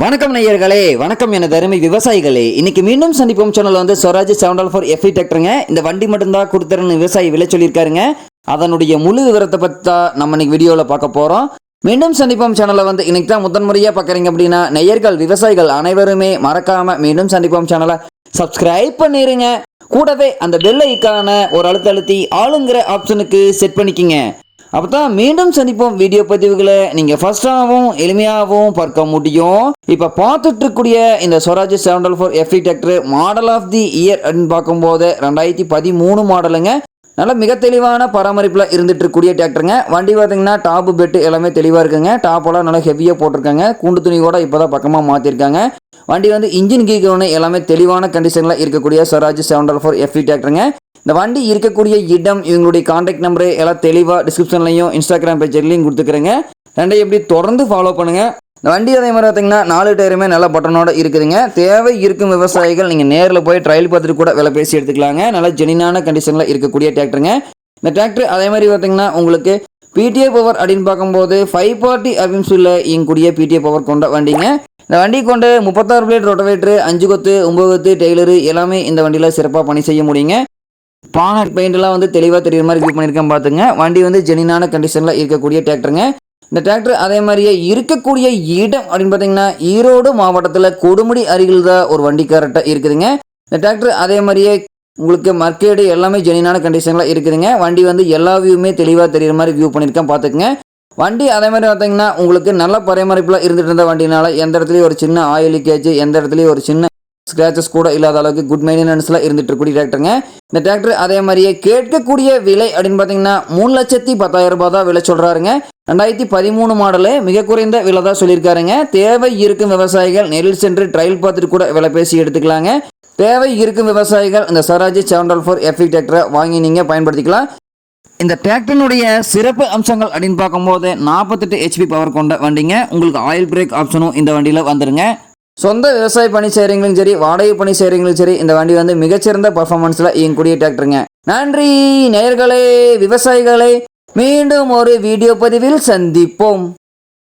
வணக்கம் நேயர்களே, வணக்கம் எனது அருமை விவசாயிகளே. இன்னைக்கு மீண்டும் சந்திப்போம் சேனல் வந்து ஸ்வராஜ் 744 FE டிராக்டருங்க. இந்த வண்டி மட்டும்தான் கொடுத்துறன்னு விவசாயி விலை சொல்லியிருக்காருங்க. அதனுடைய முழு விவரத்தை பற்றி தான் நம்ம இன்னைக்கு வீடியோவில் பார்க்க போகிறோம். மீண்டும் சந்திப்போம் சேனலை வந்து இன்னைக்கு தான் முதன்முறையாக பார்க்குறீங்க அப்படின்னா நேயர்கள் விவசாயிகள் அனைவருமே மறக்காம மீண்டும் சந்திப்போம் சேனலை சப்ஸ்கிரைப் பண்ணிடுங்க. கூடவே அந்த பெல் ஐக்கான ஒரு அழுத்தி ஆளுங்கிற ஆப்ஷனுக்கு செட் பண்ணிக்கிங்க. அப்போ தான் மீண்டும் சந்திப்போம் வீடியோ பதிவுகளை நீங்கள் ஃபர்ஸ்டாகவும் எளிமையாகவும் பார்க்க முடியும். இப்போ பார்த்துட்டு இருக்கக்கூடிய இந்த Swaraj 744 FE tractor model of the year அப்படின்னு பார்க்கும்போது 2013 மாடலுங்க. நல்ல மிக தெளிவான பராமரிப்பில் இருந்துட்டு இருக்கக்கூடிய டிராக்டருங்க. வண்டி பார்த்தீங்கன்னா டாப்பு பெட்டு எல்லாமே தெளிவாக இருக்குங்க. டாப்பெல்லாம் நல்லா ஹெவியாக போட்டிருக்காங்க. கூண்டு துணி கூட இப்போ தான் பக்கமாக மாற்றிருக்காங்க. வண்டி வந்து இன்ஜின் கீகோன்னு எல்லாமே தெளிவான கண்டிஷனில் இருக்கக்கூடிய ஸ்வராஜ் 744 FE டிராக்டருங்க. இந்த வண்டி இருக்கக்கூடிய இடம், இவங்களுடைய கான்டாக்ட் நம்பரு எல்லாம் தெளிவாக டிஸ்கிரிப்ஷன்லையும் இன்ஸ்டாகிராம் பேஜ்லையும் கொடுத்துக்கிறேங்க. ரெண்டையும் எப்படி தொடர்ந்து ஃபாலோ பண்ணுங்கள். இந்த வண்டி அதே மாதிரி பார்த்தீங்கன்னா 4 டயருமே நல்ல பட்டனோட இருக்குதுங்க. தேவை இருக்கும் விவசாயிகள் நீங்கள் நேரில் போய் ட்ரையல் பார்த்துட்டு கூட விலை பேசி எடுத்துக்கலாங்க. நல்ல ஜெனினான கண்டிஷனில் இருக்கக்கூடிய டிராக்டருங்க. இந்த டிராக்டர் அதே மாதிரி பார்த்தீங்கன்னா உங்களுக்கு PTA பவர் அப்படின்னு பார்க்கும்போது 540 அப்படின்னு சொல்ல இயங்கக்கூடிய PTA பவர் கொண்ட வண்டிங்க. இந்த வண்டி கொண்டு 36 பிளேட் ரொட்டவேட்டரு, 5 கொத்து 9 கொத்து டெய்லரு எல்லாமே இந்த வண்டியில் சிறப்பாக பணி செய்ய முடியுங்க. பானட் பெயிண்ட்லாம் வந்து தெளிவாக தெரியுற மாதிரி வியூ பண்ணியிருக்கேன் பார்த்துங்க. வண்டி வந்து ஜெனினான கண்டிஷனில் இருக்கக்கூடிய டிராக்டருங்க. இந்த டிராக்டர் அதே மாதிரியே இருக்கக்கூடிய இடம் அப்படின்னு பார்த்தீங்கன்னா ஈரோடு மாவட்டத்தில் கொடுமுடி அருகில் தான் ஒரு வண்டி கரெக்டாக இருக்குதுங்க. இந்த டிராக்டர் அதே மாதிரியே உங்களுக்கு மர்க்கேடு எல்லாமே ஜெனினான கண்டிஷனில் இருக்குதுங்க. வண்டி வந்து எல்லா வியூவுமே தெளிவாக தெரியுற மாதிரி வியூ பண்ணியிருக்கேன் பார்த்துக்குங்க. வண்டி அதே மாதிரி பார்த்தீங்கன்னா உங்களுக்கு நல்ல பராமரிப்பில் இருந்துட்டு இருந்த வண்டினால எந்த இடத்துலையும் ஒரு சின்ன ஆயில் லீக்கேஜ், எந்த இடத்துலையும் ஒரு சின்ன ஸ்கிராச்சஸ் கூட இல்லாத அளவுக்கு குட் மெயின்டெனன்ஸில் இருந்துட்டு இருக்கக்கூடிய டிராக்டருங்க. இந்த டிராக்டர் அதே மாதிரியே கேட்கக்கூடிய விலை அப்படின்னு பார்த்தீங்கன்னா 3,10,000 ரூபாய் தான் விலை சொல்கிறாருங்க. 2013 மாடலு, மிக குறைந்த விலை தான் சொல்லியிருக்காருங்க. தேவை இருக்கும் விவசாயிகள் நேரில் சென்று ட்ரையல் பார்த்துட்டு கூட விலை பேசி எடுத்துக்கலாங்க. தேவை இருக்கும் விவசாயிகள் இந்த ஸ்வராஜ் 744 FE டிராக்டரை வாங்கி நீங்கள் பயன்படுத்திக்கலாம். இந்த டிராக்டரினுடைய சிறப்பு அம்சங்கள் அப்படின்னு பார்க்கும்போது 48 HP பவர் கொண்ட வண்டிங்க. உங்களுக்கு ஆயில் பிரேக் ஆப்ஷனும் இந்த வண்டியில் வந்துருங்க. சொந்த விவசாய பணி செய்கிறீங்களும் சரி, வாடகை பணி செய்கிறீங்களும் சரி, இந்த வண்டி வந்து மிகச்சிறந்த பர்ஃபார்மன்ஸில் இயங்கக்கூடிய டிராக்டருங்க. நன்றி நேயர்களே, விவசாயிகளே. மீண்டும் ஒரு வீடியோ பதிவில் சந்திப்போம்.